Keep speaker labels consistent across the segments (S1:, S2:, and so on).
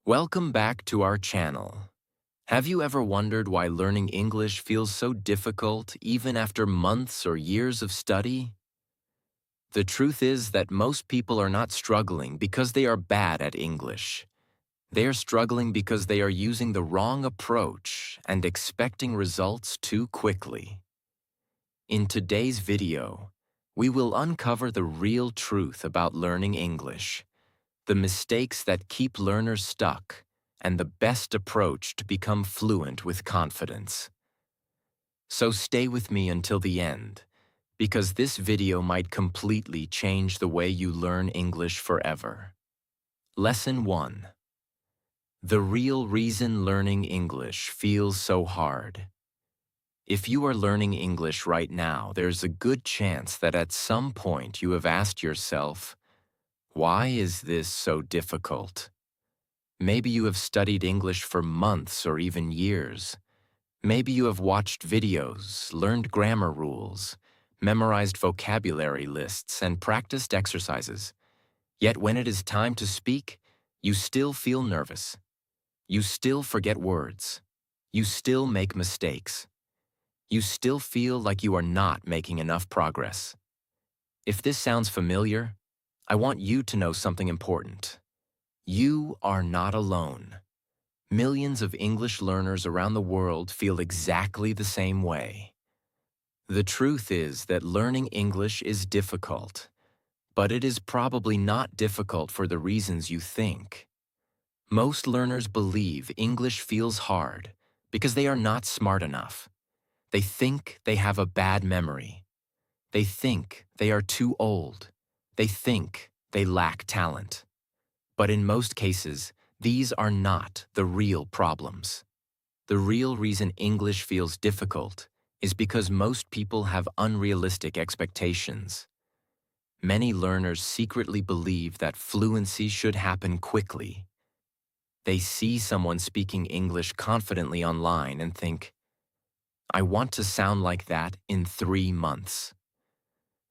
S1: Welcome back to our channel. Have you ever wondered why learning English feels so difficult even after months or years of study? The truth is that most people are not struggling because they are bad at English. They are struggling because they are using the wrong approach and expecting results too quickly. In today's video, we will uncover the real truth about learning English, the mistakes that keep learners stuck, and the best approach to become fluent with confidence. So stay with me until the end, because this video might completely change the way you learn English forever. Lesson 1. The real reason learning English feels so hard. If you are learning English right now, there's a good chance that at some point you have asked yourself, why is this so difficult? Maybe you have studied English for months or even years. Maybe you have watched videos, learned grammar rules, memorized vocabulary lists, and practiced exercises. Yet when it is time to speak, you still feel nervous. You still forget words. You still make mistakes. You still feel like you are not making enough progress. If this sounds familiar, I want you to know something important. You are not alone. Millions of English learners around the world feel exactly the same way. The truth is that learning English is difficult, but it is probably not difficult for the reasons you think. Most learners believe English feels hard because they are not smart enough. They think they have a bad memory. They think they are too old. They think they lack talent. But in most cases, these are not the real problems. The real reason English feels difficult is because most people have unrealistic expectations. Many learners secretly believe that fluency should happen quickly. They see someone speaking English confidently online and think, I want to sound like that in 3 months.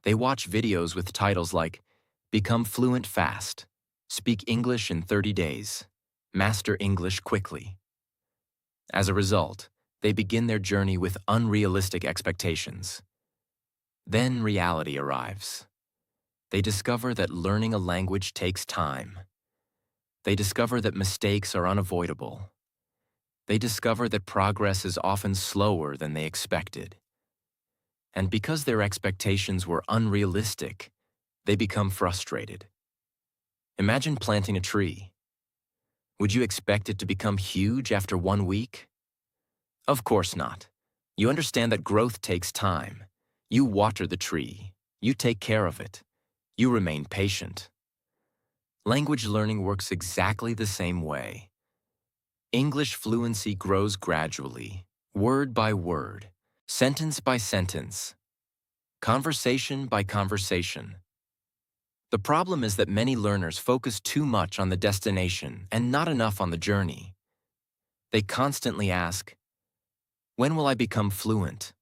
S1: They watch videos with titles like, Become Fluent Fast, Speak English in 30 Days, Master English Quickly. As a result, they begin their journey with unrealistic expectations. Then reality arrives. They discover that learning a language takes time. They discover that mistakes are unavoidable. They discover that progress is often slower than they expected. And because their expectations were unrealistic, they become frustrated. Imagine planting a tree. Would you expect it to become huge after 1 week? Of course not. You understand that growth takes time. You water the tree. You take care of it. You remain patient. Language learning works exactly the same way. English fluency grows gradually, word by word, sentence by sentence, conversation by conversation. The problem is that many learners focus too much on the destination and not enough on the journey. They constantly ask, when will I become fluent?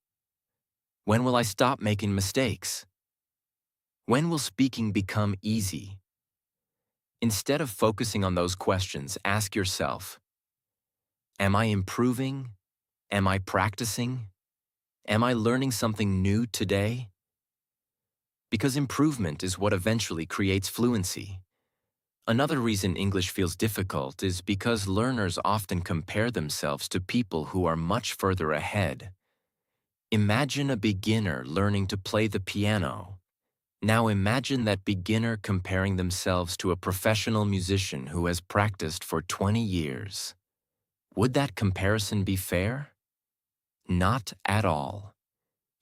S1: When will I stop making mistakes? When will speaking become easy? Instead of focusing on those questions, ask yourself, am I improving? Am I practicing? Am I learning something new today? Because improvement is what eventually creates fluency. Another reason English feels difficult is because learners often compare themselves to people who are much further ahead. Imagine a beginner learning to play the piano. Now imagine that beginner comparing themselves to a professional musician who has practiced for 20 years. Would that comparison be fair? Not at all.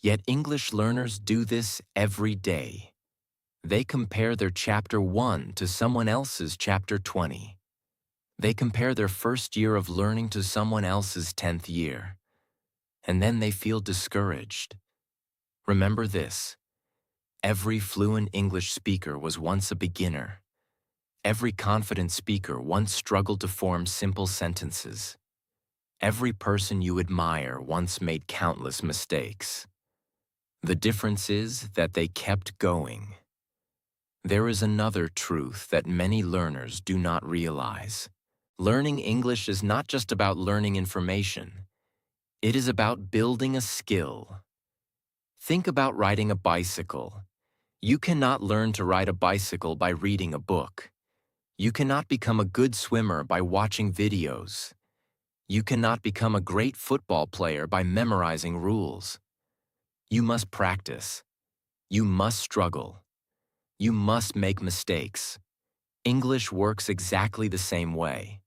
S1: Yet English learners do this every day. They compare their chapter 1 to someone else's chapter 20. They compare their first year of learning to someone else's 10th year. And then they feel discouraged. Remember this. Every fluent English speaker was once a beginner. Every confident speaker once struggled to form simple sentences. Every person you admire once made countless mistakes. The difference is that they kept going. There is another truth that many learners do not realize. Learning English is not just about learning information. It is about building a skill. Think about riding a bicycle. You cannot learn to ride a bicycle by reading a book. You cannot become a good swimmer by watching videos. You cannot become a great football player by memorizing rules. You must practice. You must struggle. You must make mistakes. English works exactly the same way.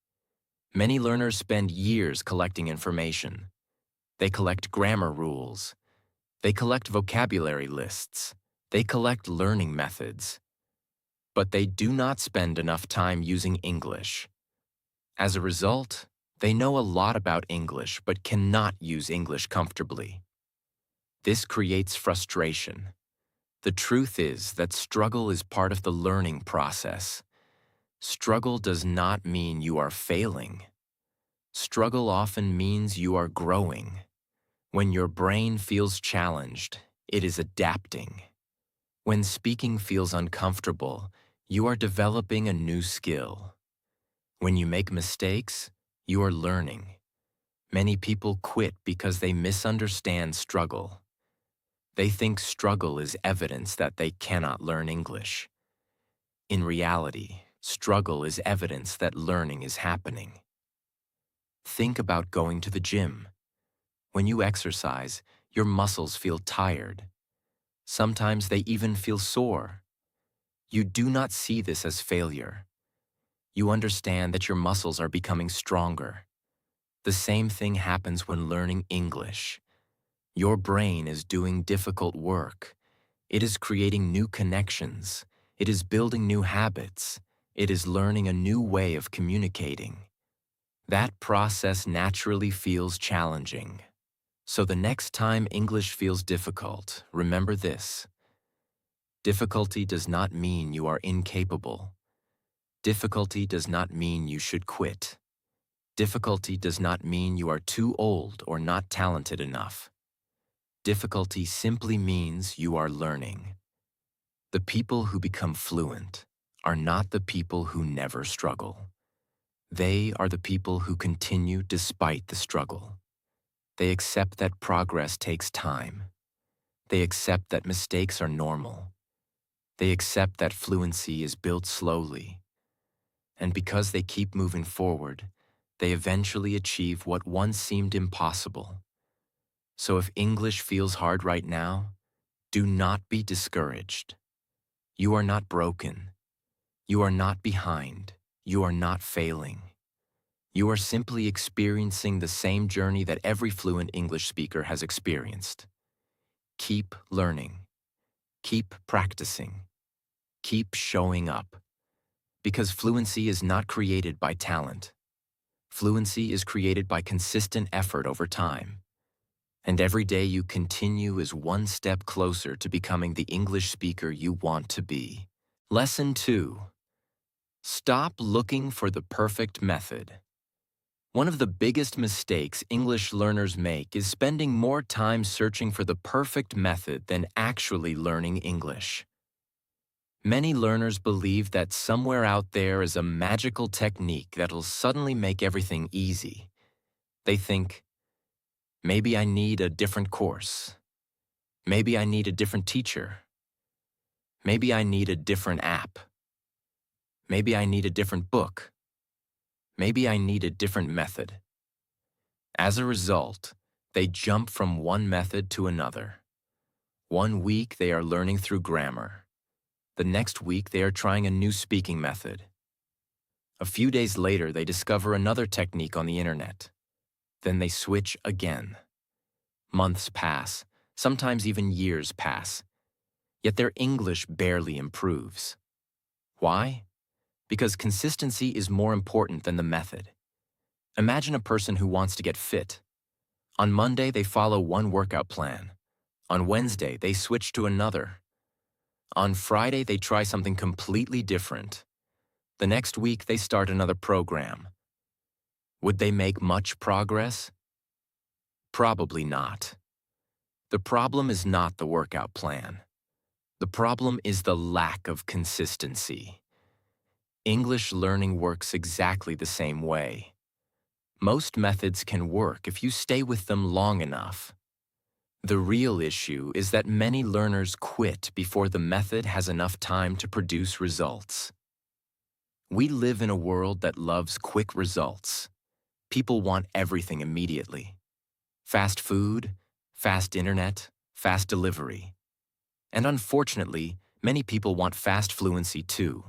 S1: Many learners spend years collecting information. They collect grammar rules. They collect vocabulary lists. They collect learning methods. But they do not spend enough time using English. As a result, they know a lot about English but cannot use English comfortably. This creates frustration. The truth is that struggle is part of the learning process. Struggle does not mean you are failing. Struggle often means you are growing. When your brain feels challenged, it is adapting. When speaking feels uncomfortable, you are developing a new skill. When you make mistakes, you are learning. Many people quit because they misunderstand struggle. They think struggle is evidence that they cannot learn English. In reality, struggle is evidence that learning is happening. Think about going to the gym. When you exercise, your muscles feel tired. Sometimes they even feel sore. You do not see this as failure. You understand that your muscles are becoming stronger. The same thing happens when learning English. Your brain is doing difficult work. It is creating new connections. It is building new habits. It is learning a new way of communicating. That process naturally feels challenging. So the next time English feels difficult, remember this. Difficulty does not mean you are incapable. Difficulty does not mean you should quit. Difficulty does not mean you are too old or not talented enough. Difficulty simply means you are learning. The people who become fluent are not the people who never struggle. They are the people who continue despite the struggle. They accept that progress takes time. They accept that mistakes are normal. They accept that fluency is built slowly. And because they keep moving forward, they eventually achieve what once seemed impossible. So if English feels hard right now, do not be discouraged. You are not broken. You are not behind. You are not failing. You are simply experiencing the same journey that every fluent English speaker has experienced. Keep learning. Keep practicing. Keep showing up. Because fluency is not created by talent. Fluency is created by consistent effort over time. And every day you continue is one step closer to becoming the English speaker you want to be. Lesson 2. Stop looking for the perfect method. One of the biggest mistakes English learners make is spending more time searching for the perfect method than actually learning English. Many learners believe that somewhere out there is a magical technique that'll suddenly make everything easy. They think, maybe I need a different course. Maybe I need a different teacher. Maybe I need a different app. Maybe I need a different book. Maybe I need a different method. As a result, they jump from one method to another. One week they are learning through grammar. The next week they are trying a new speaking method. A few days later they discover another technique on the internet. Then they switch again. Months pass, sometimes even years pass. Yet their English barely improves. Why? Because consistency is more important than the method. Imagine a person who wants to get fit. On Monday, they follow one workout plan. On Wednesday, they switch to another. On Friday, they try something completely different. The next week, they start another program. Would they make much progress? Probably not. The problem is not the workout plan. The problem is the lack of consistency. English learning works exactly the same way. Most methods can work if you stay with them long enough. The real issue is that many learners quit before the method has enough time to produce results. We live in a world that loves quick results. People want everything immediately. Fast food, fast internet, fast delivery. And unfortunately, many people want fast fluency too.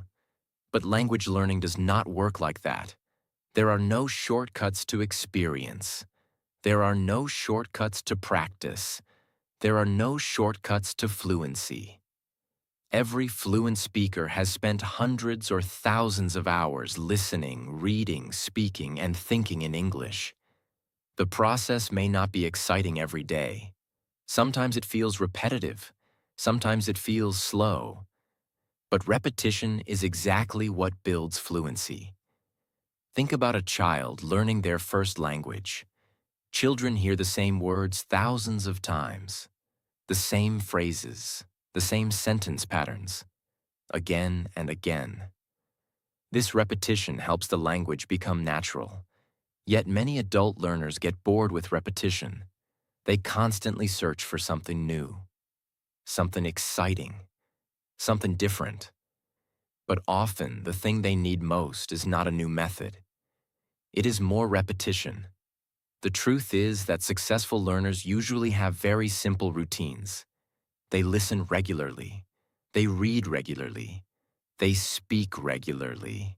S1: But language learning does not work like that. There are no shortcuts to experience. There are no shortcuts to practice. There are no shortcuts to fluency. Every fluent speaker has spent hundreds or thousands of hours listening, reading, speaking, and thinking in English. The process may not be exciting every day. Sometimes it feels repetitive. Sometimes it feels slow. But repetition is exactly what builds fluency. Think about a child learning their first language. Children hear the same words thousands of times, the same phrases, the same sentence patterns, again and again. This repetition helps the language become natural. Yet many adult learners get bored with repetition. They constantly search for something new, something exciting, something different. But often, the thing they need most is not a new method. It is more repetition. The truth is that successful learners usually have very simple routines. They listen regularly. They read regularly. They speak regularly.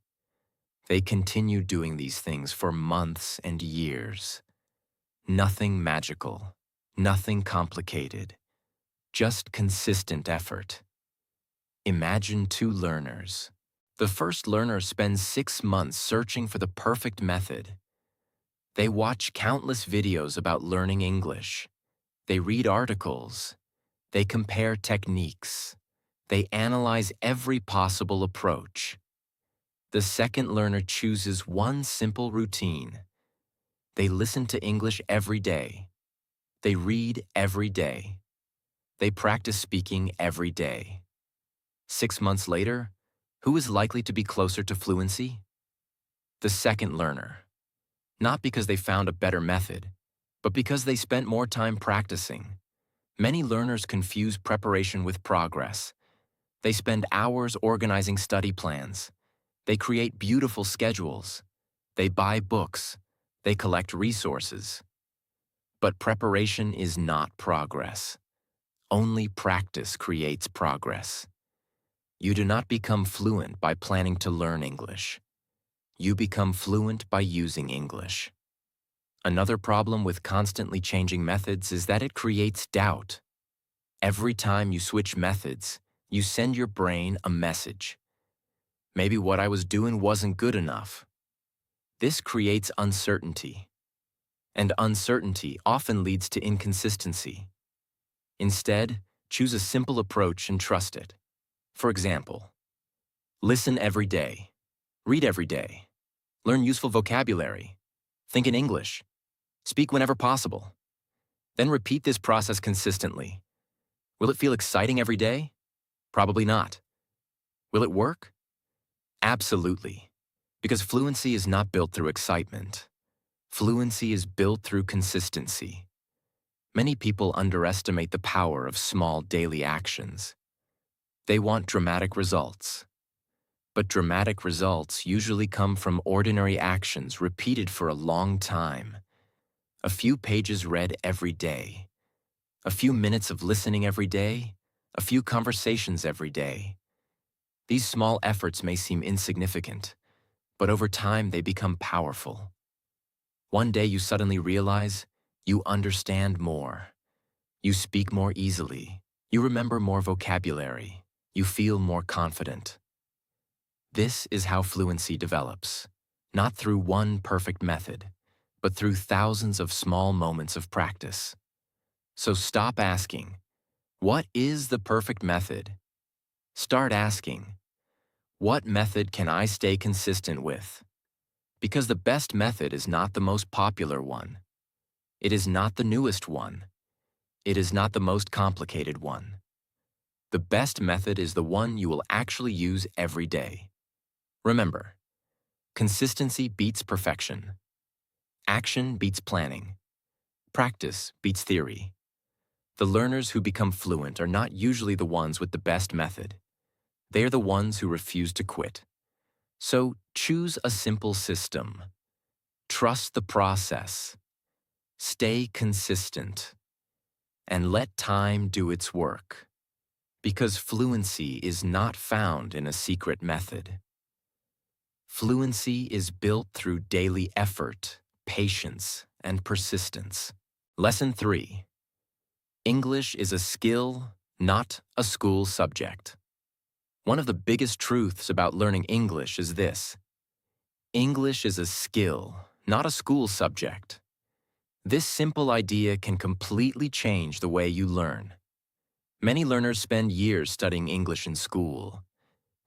S1: They continue doing these things for months and years. Nothing magical, nothing complicated, just consistent effort. Imagine two learners. The first learner spends 6 months searching for the perfect method. They watch countless videos about learning English. They read articles. They compare techniques. They analyze every possible approach. The second learner chooses one simple routine. They listen to English every day. They read every day. They practice speaking every day. 6 months later, who is likely to be closer to fluency? The second learner. Not because they found a better method, but because they spent more time practicing. Many learners confuse preparation with progress. They spend hours organizing study plans. They create beautiful schedules. They buy books. They collect resources. But preparation is not progress. Only practice creates progress. You do not become fluent by planning to learn English. You become fluent by using English. Another problem with constantly changing methods is that it creates doubt. Every time you switch methods, you send your brain a message. Maybe what I was doing wasn't good enough. This creates uncertainty. And uncertainty often leads to inconsistency. Instead, choose a simple approach and trust it. For example, listen every day. Read every day. Learn useful vocabulary. Think in English. Speak whenever possible. Then repeat this process consistently. Will it feel exciting every day? Probably not. Will it work? Absolutely. Because fluency is not built through excitement. Fluency is built through consistency. Many people underestimate the power of small daily actions. They want dramatic results. But dramatic results usually come from ordinary actions repeated for a long time. A few pages read every day. A few minutes of listening every day. A few conversations every day. These small efforts may seem insignificant, but over time they become powerful. One day you suddenly realize you understand more. You speak more easily. You remember more vocabulary. You feel more confident. This is how fluency develops, not through one perfect method, but through thousands of small moments of practice. So stop asking, what is the perfect method? Start asking, what method can I stay consistent with? Because the best method is not the most popular one. It is not the newest one. It is not the most complicated one. The best method is the one you will actually use every day. Remember, consistency beats perfection. Action beats planning. Practice beats theory. The learners who become fluent are not usually the ones with the best method. They are the ones who refuse to quit. So choose a simple system. Trust the process. Stay consistent. And let time do its work. Because fluency is not found in a secret method. Fluency is built through daily effort, patience, and persistence. Lesson 3. English is a skill, not a school subject. One of the biggest truths about learning English is this. English is a skill, not a school subject. This simple idea can completely change the way you learn. Many learners spend years studying English in school.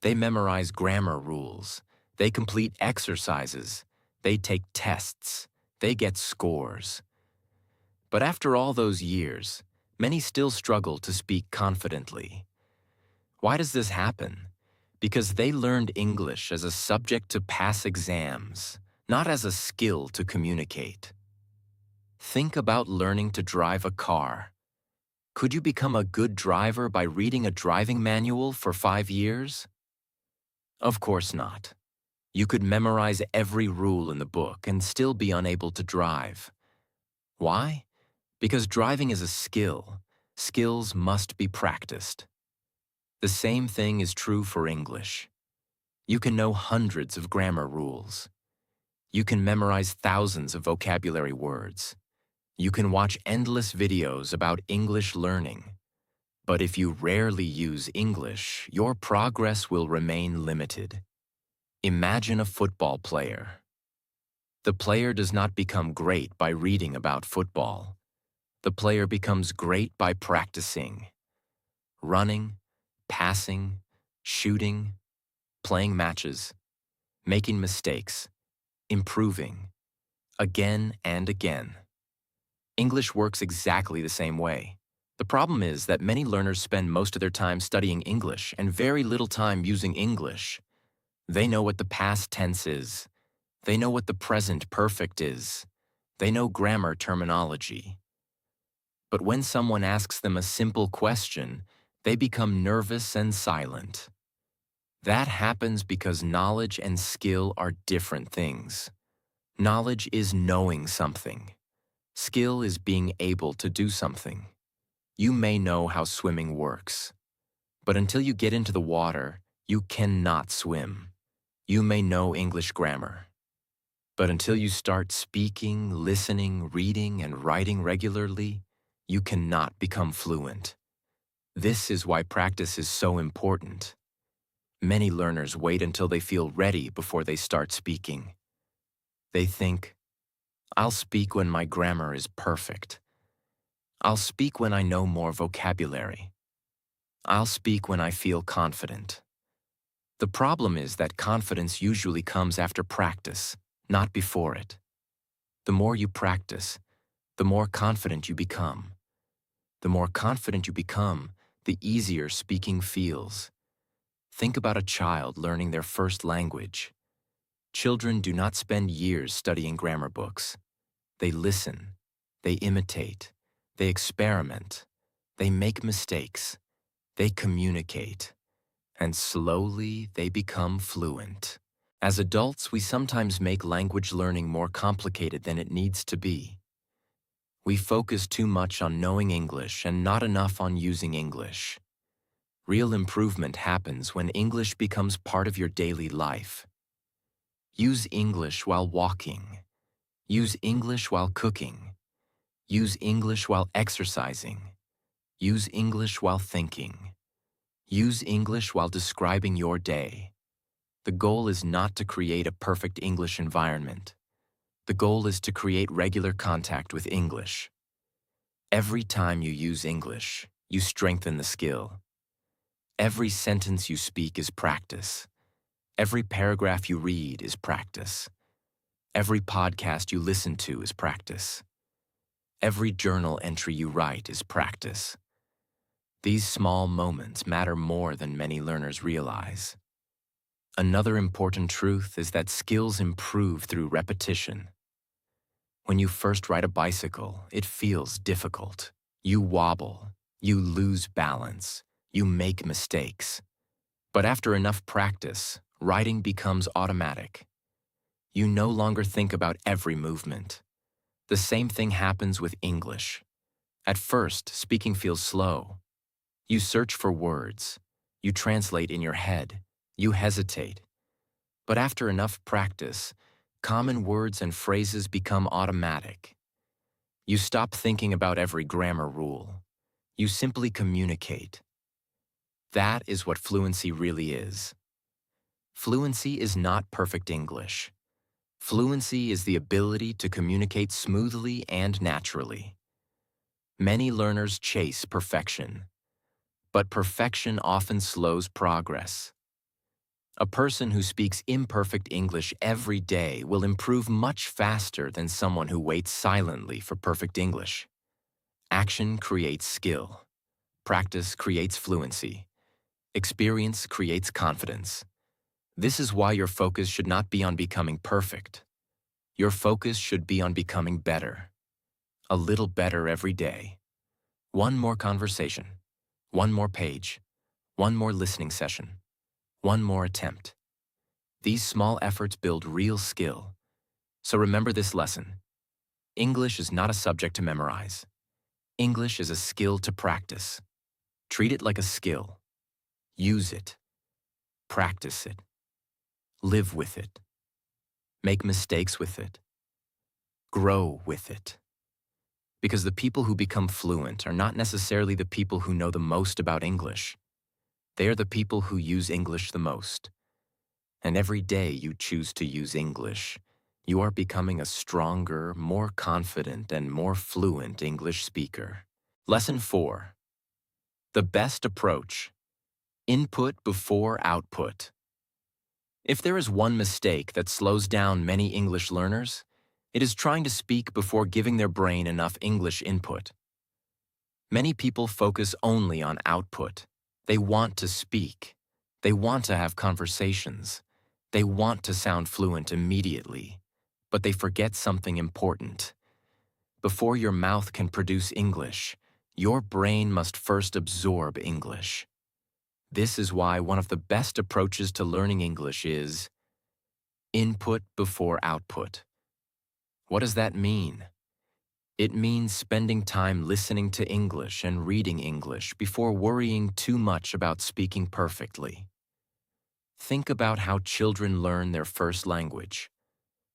S1: They memorize grammar rules. They complete exercises. They take tests. They get scores. But after all those years, many still struggle to speak confidently. Why does this happen? Because they learned English as a subject to pass exams, not as a skill to communicate. Think about learning to drive a car. Could you become a good driver by reading a driving manual for 5 years? Of course not. You could memorize every rule in the book and still be unable to drive. Why? Because driving is a skill. Skills must be practiced. The same thing is true for English. You can know hundreds of grammar rules. You can memorize thousands of vocabulary words. You can watch endless videos about English learning. But if you rarely use English, your progress will remain limited. Imagine a football player. The player does not become great by reading about football. The player becomes great by practicing. Running, passing, shooting, playing matches, making mistakes, improving, again and again. English works exactly the same way. The problem is that many learners spend most of their time studying English and very little time using English. They know what the past tense is. They know what the present perfect is. They know grammar terminology. But when someone asks them a simple question, they become nervous and silent. That happens because knowledge and skill are different things. Knowledge is knowing something. Skill is being able to do something. You may know how swimming works, but until you get into the water, you cannot swim. You may know English grammar, but until you start speaking, listening, reading, and writing regularly, you cannot become fluent. This is why practice is so important. Many learners wait until they feel ready before they start speaking. They think, I'll speak when my grammar is perfect. I'll speak when I know more vocabulary. I'll speak when I feel confident. The problem is that confidence usually comes after practice, not before it. The more you practice, the more confident you become. The more confident you become, the easier speaking feels. Think about a child learning their first language. Children do not spend years studying grammar books. They listen, they imitate, they experiment, they make mistakes, they communicate, and slowly they become fluent. As adults, we sometimes make language learning more complicated than it needs to be. We focus too much on knowing English and not enough on using English. Real improvement happens when English becomes part of your daily life. Use English while walking. Use English while cooking. Use English while exercising. Use English while thinking. Use English while describing your day. The goal is not to create a perfect English environment. The goal is to create regular contact with English. Every time you use English, you strengthen the skill. Every sentence you speak is practice. Every paragraph you read is practice. Every podcast you listen to is practice. Every journal entry you write is practice. These small moments matter more than many learners realize. Another important truth is that skills improve through repetition. When you first ride a bicycle, it feels difficult. You wobble, you lose balance, you make mistakes. But after enough practice, riding becomes automatic. You no longer think about every movement. The same thing happens with English. At first, speaking feels slow. You search for words. You translate in your head. You hesitate. But after enough practice, common words and phrases become automatic. You stop thinking about every grammar rule. You simply communicate. That is what fluency really is. Fluency is not perfect English. Fluency is the ability to communicate smoothly and naturally. Many learners chase perfection, but perfection often slows progress. A person who speaks imperfect English every day will improve much faster than someone who waits silently for perfect English. Action creates skill. Practice creates fluency. Experience creates confidence. This is why your focus should not be on becoming perfect. Your focus should be on becoming better. A little better every day. One more conversation. One more page. One more listening session. One more attempt. These small efforts build real skill. So remember this lesson. English is not a subject to memorize. English is a skill to practice. Treat it like a skill. Use it. Practice it. Live with it. Make mistakes with it. Grow with it. Because the people who become fluent are not necessarily the people who know the most about English. They are the people who use English the most. And every day you choose to use English, you are becoming a stronger, more confident, and more fluent English speaker. Lesson 4. The best approach. Input before output. If there is one mistake that slows down many English learners, it is trying to speak before giving their brain enough English input. Many people focus only on output. They want to speak. They want to have conversations. They want to sound fluent immediately. But they forget something important. Before your mouth can produce English, your brain must first absorb English. This is why one of the best approaches to learning English is input before output. What does that mean? It means spending time listening to English and reading English before worrying too much about speaking perfectly. Think about how children learn their first language.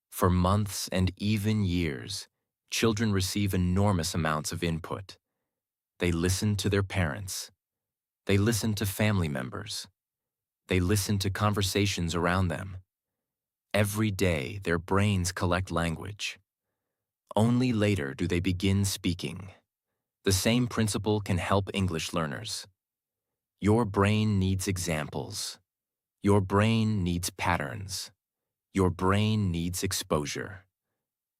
S1: For months and even years, children receive enormous amounts of input. They listen to their parents. They listen to family members. They listen to conversations around them. Every day, their brains collect language. Only later do they begin speaking. The same principle can help English learners. Your brain needs examples. Your brain needs patterns. Your brain needs exposure.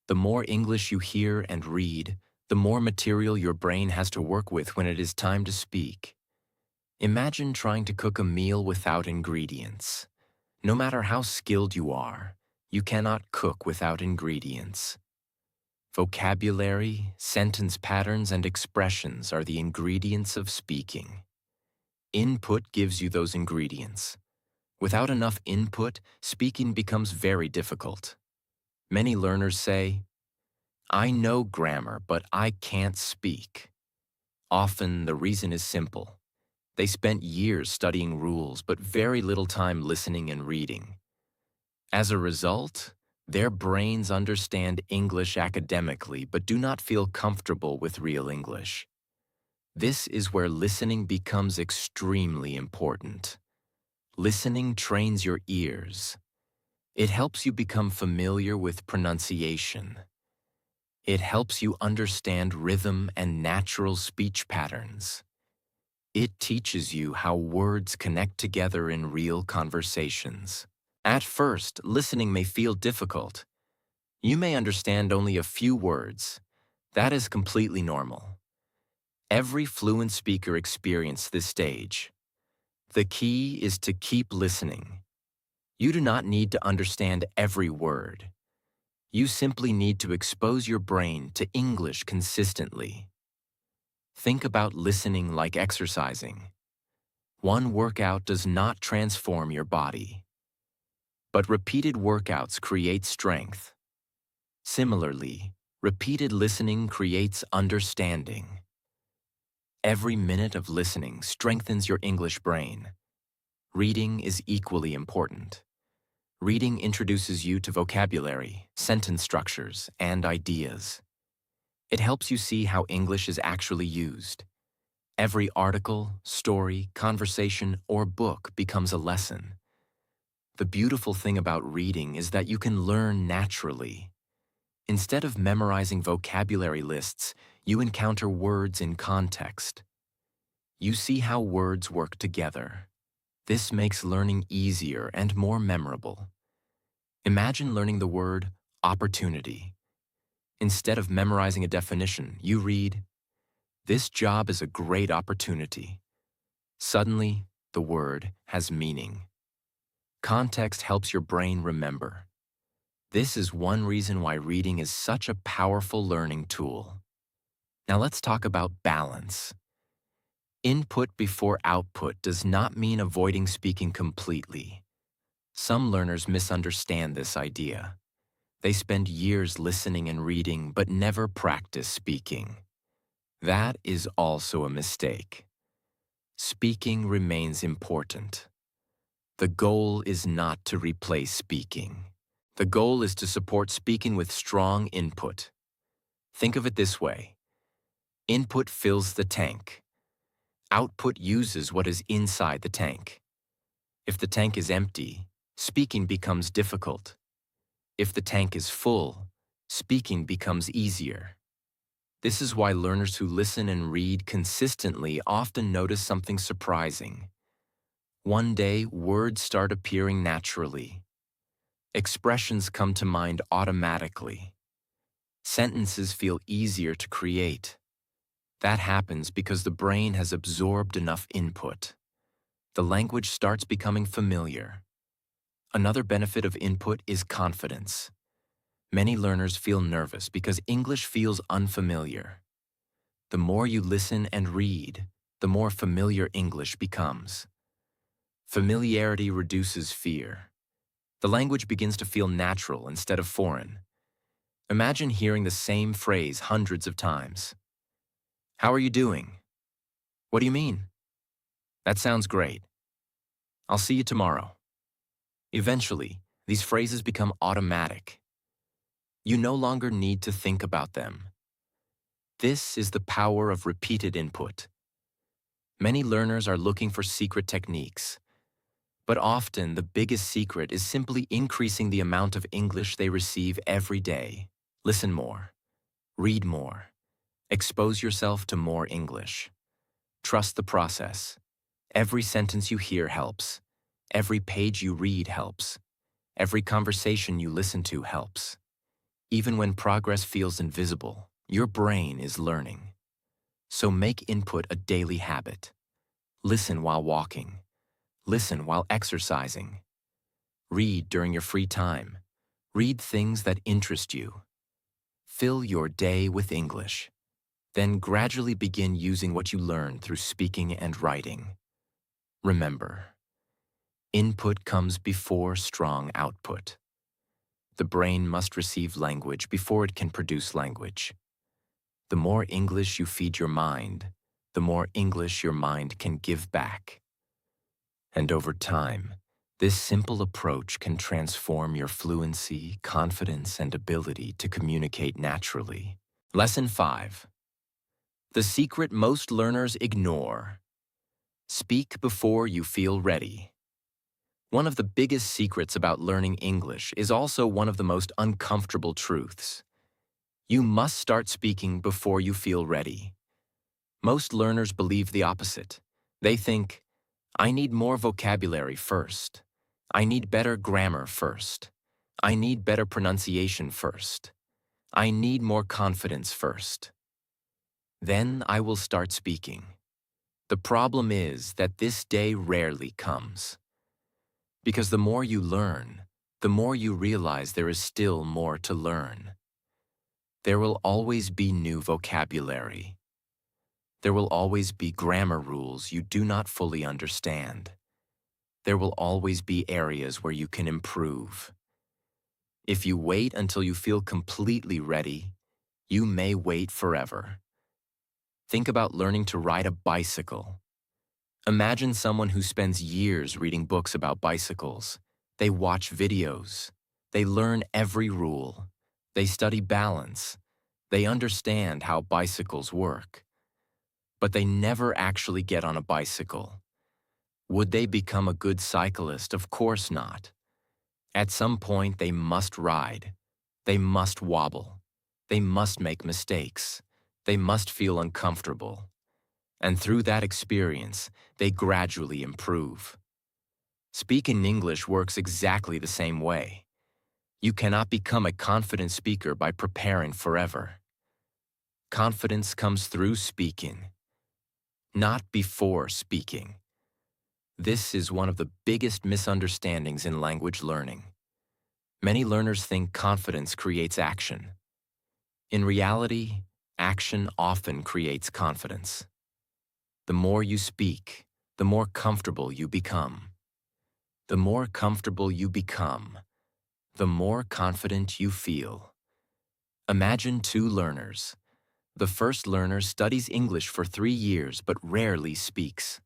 S1: The more English you hear and read, the more material your brain has to work with when it is time to speak. Imagine trying to cook a meal without ingredients. No matter how skilled you are, you cannot cook without ingredients. Vocabulary, sentence patterns, and expressions are the ingredients of speaking. Input gives you those ingredients. Without enough input, speaking becomes very difficult. Many learners say, "I know grammar, but I can't speak." Often, the reason is simple. They spent years studying rules, but very little time listening and reading. As a result, their brains understand English academically but do not feel comfortable with real English. This is where listening becomes extremely important. Listening trains your ears. It helps you become familiar with pronunciation. It helps you understand rhythm and natural speech patterns. It teaches you how words connect together in real conversations. At first, listening may feel difficult. You may understand only a few words. That is completely normal. Every fluent speaker experiences this stage. The key is to keep listening. You do not need to understand every word. You simply need to expose your brain to English consistently. Think about listening like exercising. One workout does not transform your body, but repeated workouts create strength. Similarly, repeated listening creates understanding. Every minute of listening strengthens your English brain. Reading is equally important. Reading introduces you to vocabulary, sentence structures, and ideas. It helps you see how English is actually used. Every article, story, conversation, or book becomes a lesson. The beautiful thing about reading is that you can learn naturally. Instead of memorizing vocabulary lists, you encounter words in context. You see how words work together. This makes learning easier and more memorable. Imagine learning the word opportunity. Instead of memorizing a definition, you read, "This job is a great opportunity." Suddenly, the word has meaning. Context helps your brain remember. This is one reason why reading is such a powerful learning tool. Now let's talk about balance. Input before output does not mean avoiding speaking completely. Some learners misunderstand this idea. They spend years listening and reading but never practice speaking. That is also a mistake. Speaking remains important. The goal is not to replace speaking. The goal is to support speaking with strong input. Think of it this way. Input fills the tank. Output uses what is inside the tank. If the tank is empty, speaking becomes difficult. If the tank is full, speaking becomes easier. This is why learners who listen and read consistently often notice something surprising. One day, words start appearing naturally. Expressions come to mind automatically. Sentences feel easier to create. That happens because the brain has absorbed enough input. The language starts becoming familiar. Another benefit of input is confidence. Many learners feel nervous because English feels unfamiliar. The more you listen and read, the more familiar English becomes. Familiarity reduces fear. The language begins to feel natural instead of foreign. Imagine hearing the same phrase hundreds of times. "How are you doing?" "What do you mean?" "That sounds great." "I'll see you tomorrow." Eventually, these phrases become automatic. You no longer need to think about them. This is the power of repeated input. Many learners are looking for secret techniques, but often the biggest secret is simply increasing the amount of English they receive every day. Listen more. Read more. Expose yourself to more English. Trust the process. Every sentence you hear helps. Every page you read helps. Every conversation you listen to helps. Even when progress feels invisible, your brain is learning. So make input a daily habit. Listen while walking. Listen while exercising. Read during your free time. Read things that interest you. Fill your day with English. Then gradually begin using what you learn through speaking and writing. Remember, input comes before strong output. The brain must receive language before it can produce language. The more English you feed your mind, the more English your mind can give back. And over time, this simple approach can transform your fluency, confidence, and ability to communicate naturally. Lesson 5. The secret most learners ignore. Speak before you feel ready. One of the biggest secrets about learning English is also one of the most uncomfortable truths. You must start speaking before you feel ready. Most learners believe the opposite. They think, "I need more vocabulary first. I need better grammar first. I need better pronunciation first. I need more confidence first. Then I will start speaking." The problem is that this day rarely comes. Because the more you learn, the more you realize there is still more to learn. There will always be new vocabulary. There will always be grammar rules you do not fully understand. There will always be areas where you can improve. If you wait until you feel completely ready, you may wait forever. Think about learning to ride a bicycle. Imagine someone who spends years reading books about bicycles. They watch videos. They learn every rule. They study balance. They understand how bicycles work. But they never actually get on a bicycle. Would they become a good cyclist? Of course not. At some point, they must ride. They must wobble. They must make mistakes. They must feel uncomfortable. And through that experience, they gradually improve. Speaking English works exactly the same way. You cannot become a confident speaker by preparing forever. Confidence comes through speaking, not before speaking. This is one of the biggest misunderstandings in language learning. Many learners think confidence creates action. In reality, action often creates confidence. The more you speak, the more comfortable you become. The more comfortable you become, the more confident you feel. Imagine two learners. The first learner studies English for 3 years but rarely speaks.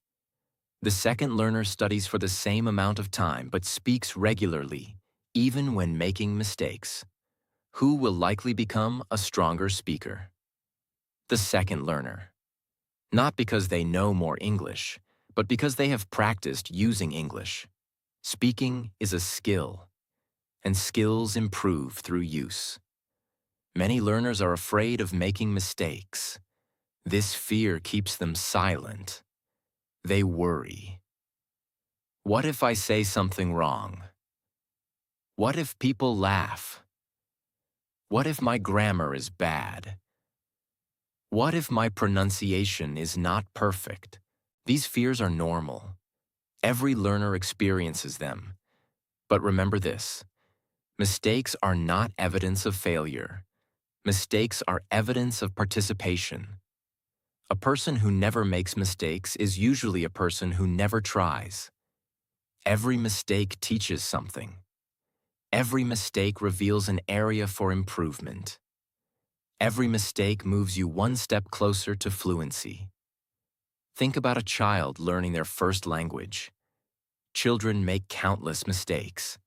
S1: The second learner studies for the same amount of time but speaks regularly, even when making mistakes. Who will likely become a stronger speaker? The second learner. Not because they know more English, but because they have practiced using English. Speaking is a skill, and skills improve through use. Many learners are afraid of making mistakes. This fear keeps them silent. They worry. What if I say something wrong? What if people laugh? What if my grammar is bad? What if my pronunciation is not perfect? These fears are normal. Every learner experiences them. But remember this: mistakes are not evidence of failure. Mistakes are evidence of participation. A person who never makes mistakes is usually a person who never tries. Every mistake teaches something. Every mistake reveals an area for improvement. Every mistake moves you one step closer to fluency. Think about a child learning their first language. Children make countless mistakes.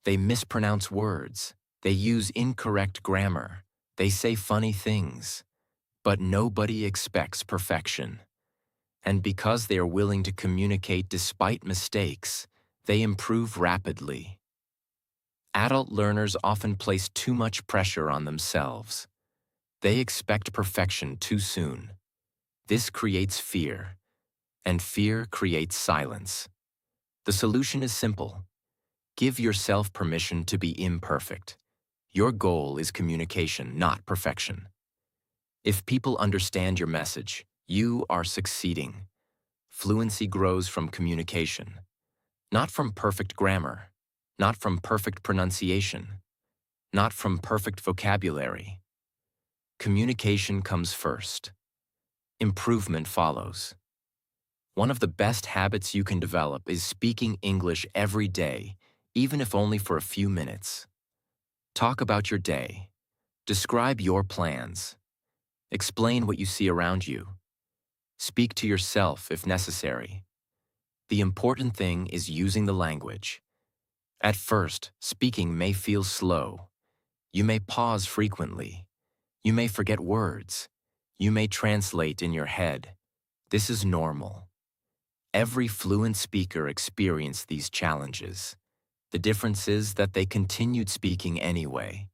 S1: They mispronounce words. They use incorrect grammar. They say funny things. But nobody expects perfection. And because they are willing to communicate despite mistakes, they improve rapidly. Adult learners often place too much pressure on themselves. They expect perfection too soon. This creates fear, and fear creates silence. The solution is simple. Give yourself permission to be imperfect. Your goal is communication, not perfection. If people understand your message, you are succeeding. Fluency grows from communication, not from perfect grammar, not from perfect pronunciation, not from perfect vocabulary. Communication comes first. Improvement follows. One of the best habits you can develop is speaking English every day, even if only for a few minutes. Talk about your day. Describe your plans. Explain what you see around you. Speak to yourself if necessary. The important thing is using the language. At first, speaking may feel slow. You may pause frequently. You may forget words. You may translate in your head. This is normal. Every fluent speaker experienced these challenges. The difference is that they continued speaking anyway.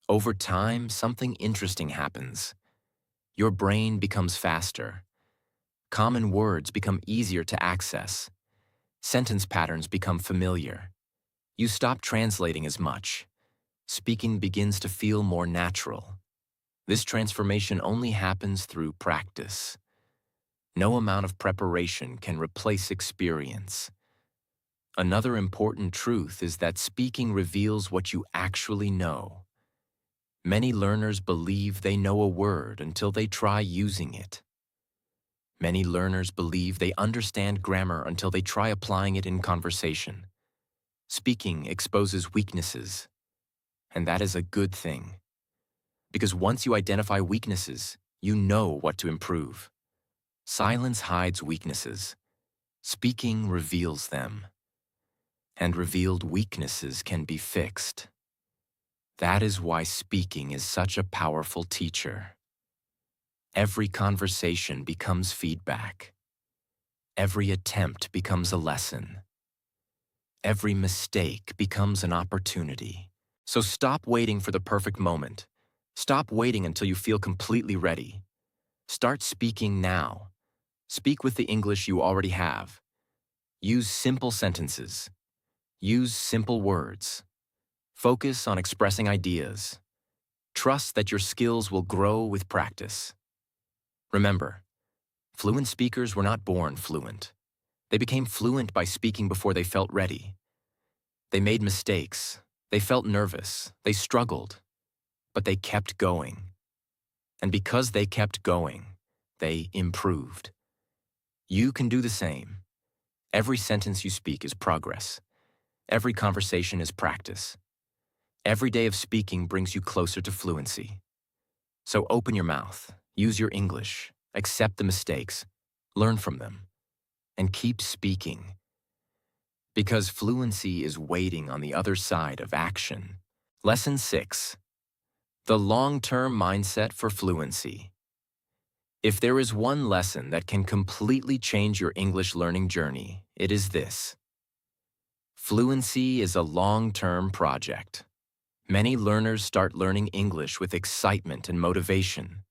S1: Over time, something interesting happens. Your brain becomes faster. Common words become easier to access. Sentence patterns become familiar. You stop translating as much. Speaking begins to feel more natural. This transformation only happens through practice. No amount of preparation can replace experience. Another important truth is that speaking reveals what you actually know. Many learners believe they know a word until they try using it. Many learners believe they understand grammar until they try applying it in conversation. Speaking exposes weaknesses, and that is a good thing. Because once you identify weaknesses, you know what to improve. Silence hides weaknesses. Speaking reveals them. And revealed weaknesses can be fixed. That is why speaking is such a powerful teacher. Every conversation becomes feedback. Every attempt becomes a lesson. Every mistake becomes an opportunity. So stop waiting for the perfect moment. Stop waiting until you feel completely ready. Start speaking now. Speak with the English you already have. Use simple sentences. Use simple words. Focus on expressing ideas. Trust that your skills will grow with practice. Remember, fluent speakers were not born fluent. They became fluent by speaking before they felt ready. They made mistakes. They felt nervous. They struggled. But they kept going. And because they kept going, they improved. You can do the same. Every sentence you speak is progress. Every conversation is practice. Every day of speaking brings you closer to fluency. So open your mouth, use your English, accept the mistakes, learn from them, and keep speaking. Because fluency is waiting on the other side of action. Lesson 6. The long-term mindset for fluency. If there is one lesson that can completely change your English learning journey, it is this. Fluency is a long-term project. Many learners start learning English with excitement and motivation.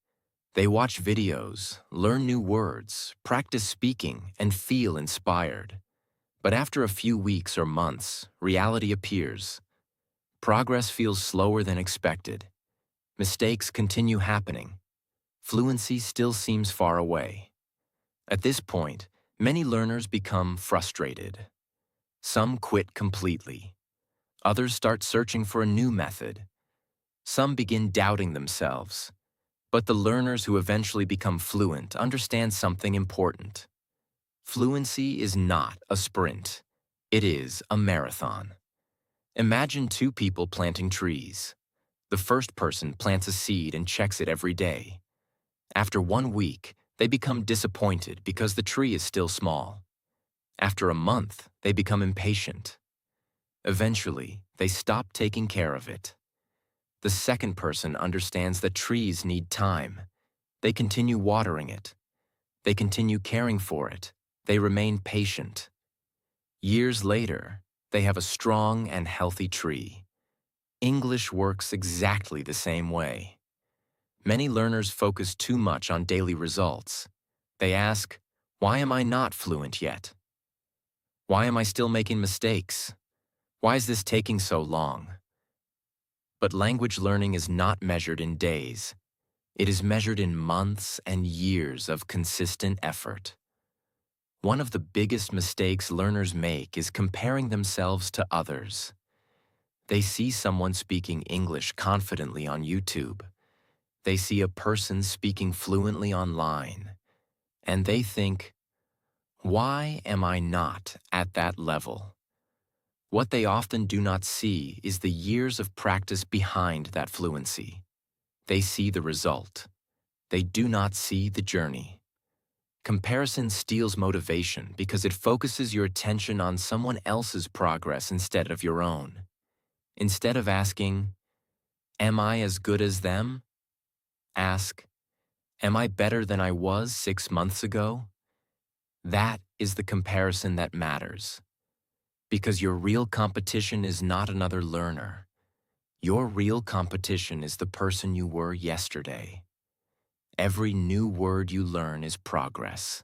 S1: They watch videos, learn new words, practice speaking, and feel inspired. But after a few weeks or months, reality appears. Progress feels slower than expected. Mistakes continue happening. Fluency still seems far away. At this point, many learners become frustrated. Some quit completely. Others start searching for a new method. Some begin doubting themselves. But the learners who eventually become fluent understand something important. Fluency is not a sprint. It is a marathon. Imagine two people planting trees. The first person plants a seed and checks it every day. After 1 week, they become disappointed because the tree is still small. After a month, they become impatient. Eventually, they stop taking care of it. The second person understands that trees need time. They continue watering it. They continue caring for it. They remain patient. Years later, they have a strong and healthy tree. English works exactly the same way. Many learners focus too much on daily results. They ask, why am I not fluent yet? Why am I still making mistakes? Why is this taking so long? But language learning is not measured in days. It is measured in months and years of consistent effort. One of the biggest mistakes learners make is comparing themselves to others. They see someone speaking English confidently on YouTube. They see a person speaking fluently online. And they think, why am I not at that level? What they often do not see is the years of practice behind that fluency. They see the result. They do not see the journey. Comparison steals motivation because it focuses your attention on someone else's progress instead of your own. Instead of asking, am I as good as them? Ask, am I better than I was 6 months ago? That is the comparison that matters. Because your real competition is not another learner. Your real competition is the person you were yesterday. Every new word you learn is progress.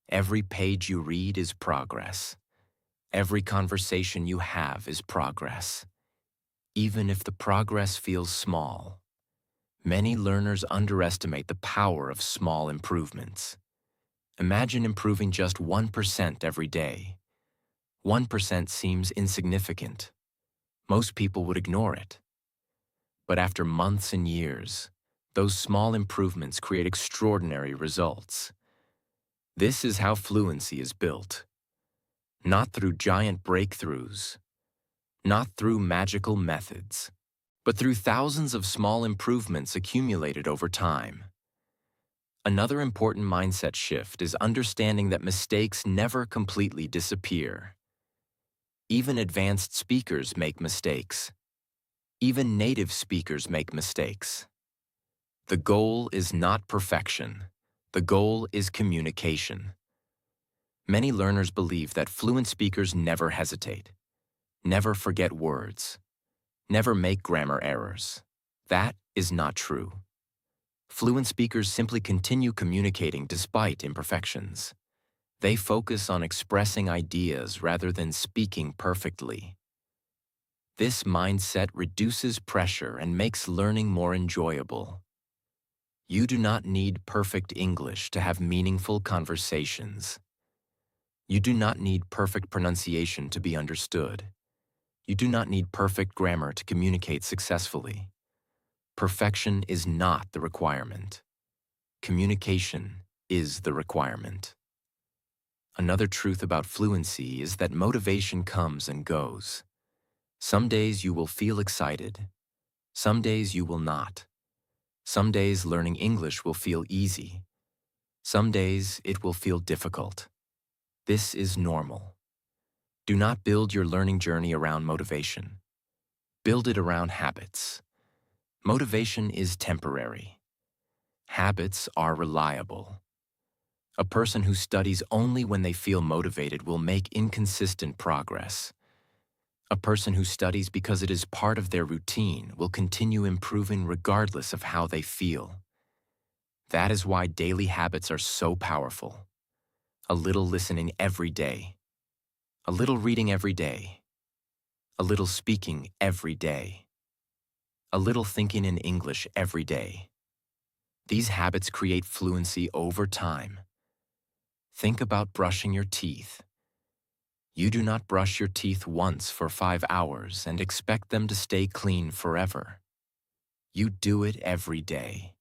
S1: Every page you read is progress. Every conversation you have is progress. Even if the progress feels small. Many learners underestimate the power of small improvements. Imagine improving just 1% every day. 1% seems insignificant. Most people would ignore it. But after months and years, those small improvements create extraordinary results. This is how fluency is built. Not through giant breakthroughs, not through magical methods, but through thousands of small improvements accumulated over time. Another important mindset shift is understanding that mistakes never completely disappear. Even advanced speakers make mistakes. Even native speakers make mistakes. The goal is not perfection. The goal is communication. Many learners believe that fluent speakers never hesitate, never forget words, never make grammar errors. That is not true. Fluent speakers simply continue communicating despite imperfections. They focus on expressing ideas rather than speaking perfectly. This mindset reduces pressure and makes learning more enjoyable. You do not need perfect English to have meaningful conversations. You do not need perfect pronunciation to be understood. You do not need perfect grammar to communicate successfully. Perfection is not the requirement. Communication is the requirement. Another truth about fluency is that motivation comes and goes. Some days you will feel excited. Some days you will not. Some days learning English will feel easy. Some days it will feel difficult. This is normal. Do not build your learning journey around motivation. Build it around habits. Motivation is temporary. Habits are reliable. A person who studies only when they feel motivated will make inconsistent progress. A person who studies because it is part of their routine will continue improving regardless of how they feel. That is why daily habits are so powerful. A little listening every day. A little reading every day. A little speaking every day. A little thinking in English every day. These habits create fluency over time. Think about brushing your teeth. You do not brush your teeth once for 5 hours and expect them to stay clean forever. You do it every day.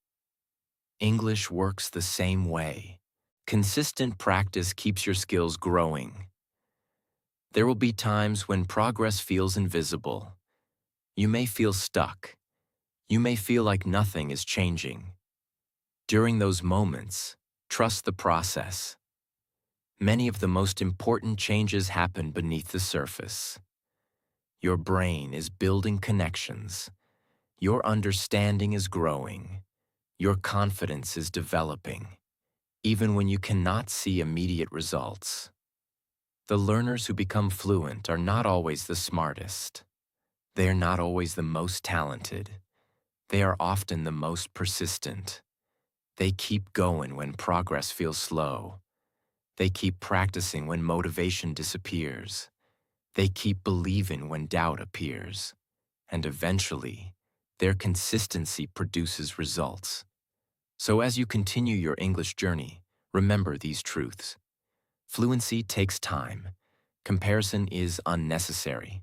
S1: English works the same way. Consistent practice keeps your skills growing. There will be times when progress feels invisible. You may feel stuck. You may feel like nothing is changing. During those moments, trust the process. Many of the most important changes happen beneath the surface. Your brain is building connections. Your understanding is growing. Your confidence is developing, even when you cannot see immediate results. The learners who become fluent are not always the smartest. They are not always the most talented. They are often the most persistent. They keep going when progress feels slow. They keep practicing when motivation disappears. They keep believing when doubt appears. And eventually, their consistency produces results. So as you continue your English journey, remember these truths. Fluency takes time. Comparison is unnecessary.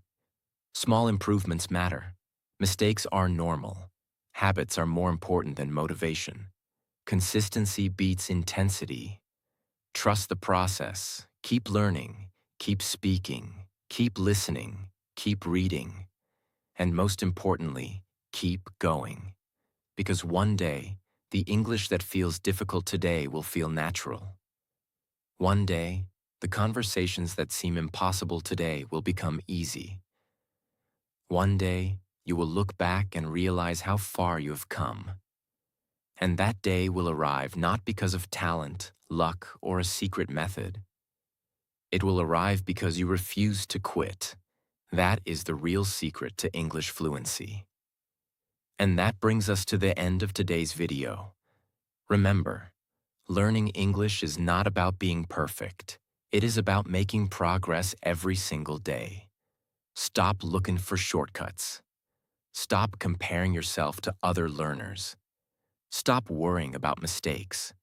S1: Small improvements matter. Mistakes are normal. Habits are more important than motivation. Consistency beats intensity. Trust the process. Keep learning. Keep speaking. Keep listening. Keep reading. And most importantly, keep going. Because one day, the English that feels difficult today will feel natural. One day, the conversations that seem impossible today will become easy. One day, you will look back and realize how far you have come. And that day will arrive not because of talent, luck, or a secret method. It will arrive because you refuse to quit. That is the real secret to English fluency. And that brings us to the end of today's video. Remember, learning English is not about being perfect. It is about making progress every single day. Stop looking for shortcuts. Stop comparing yourself to other learners. Stop worrying about mistakes.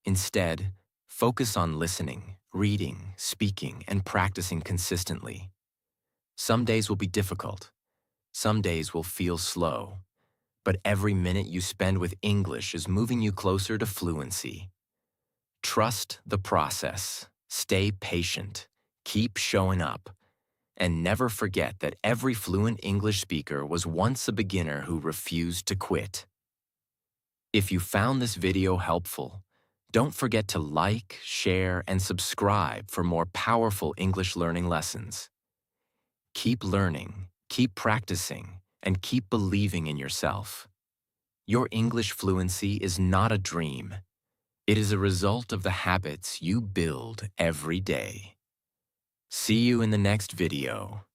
S1: Instead, focus on listening, reading, speaking, and practicing consistently. Some days will be difficult. Some days will feel slow. But every minute you spend with English is moving you closer to fluency. Trust the process. Stay patient. Keep showing up. And never forget that every fluent English speaker was once a beginner who refused to quit. If you found this video helpful, don't forget to like, share, and subscribe for more powerful English learning lessons. Keep learning, keep practicing, and keep believing in yourself. Your English fluency is not a dream. It is a result of the habits you build every day. See you in the next video.